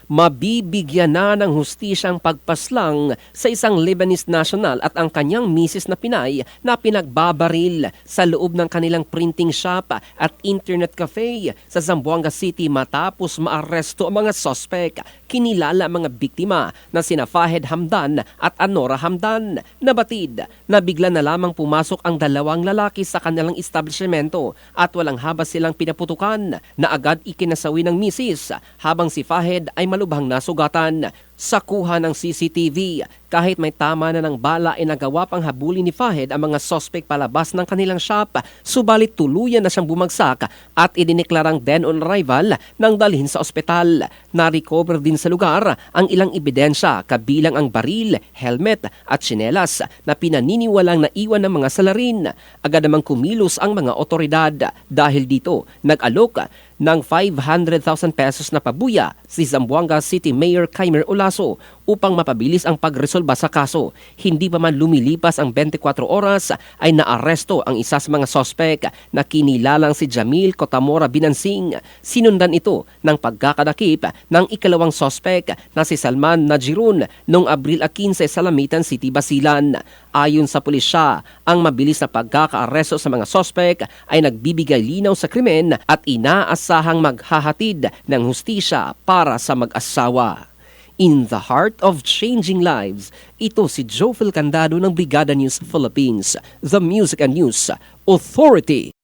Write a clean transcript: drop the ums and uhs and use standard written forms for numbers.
Mabibigyan na ng hustisyang pagpaslang sa isang Lebanese national at ang kanyang misis na Pinay na pinagbabaril sa loob ng kanilang printing shop at internet cafe sa Zamboanga City matapos maaresto ang mga sospek. Kinilala ang mga biktima na sina Fahed Hamdan at Anora Hamdan. Nabatid na bigla na lamang pumasok ang dalawang lalaki sa kanilang establishmento at walang habas silang pinaputukan na agad ikinasawi ng misis habang si Fahed ay malubhang nasugatan. Sa kuha ng CCTV, kahit may tama na ng bala ay nagawa pang habulin ni Fahed ang mga sospek palabas ng kanilang shop, subalit tuluyan na siyang bumagsak at idineklarang dead on arrival nang dalhin sa ospital. Na-recover din sa lugar ang ilang ebidensya kabilang ang baril, helmet at tsinelas na pinaniniwalang naiwan ng mga salarin. Agad namang kumilos ang mga otoridad dahil dito nag-alok ng 500,000 pesos na pabuya si Zamboanga City Mayor Kaimer Olaso upang mapabilis ang pagresolba sa kaso. Hindi pa man lumilipas ang 24 oras ay naaresto ang isa sa mga sospek na kinilalang si Jamil Cotamora Binansing. Sinundan ito ng pagkakadakip ng ikalawang sospek na si Salman Najirun noong Abril 15 sa Lamitan City, Basilan. Ayon sa pulisya, ang mabilis na pagkakaaresto sa mga sospek ay nagbibigay linaw sa krimen at inaasahang maghahatid ng hustisya para sa mag-asawa. In the heart of changing lives, ito si Jofel Candado ng Brigada News Philippines, the Music and News Authority.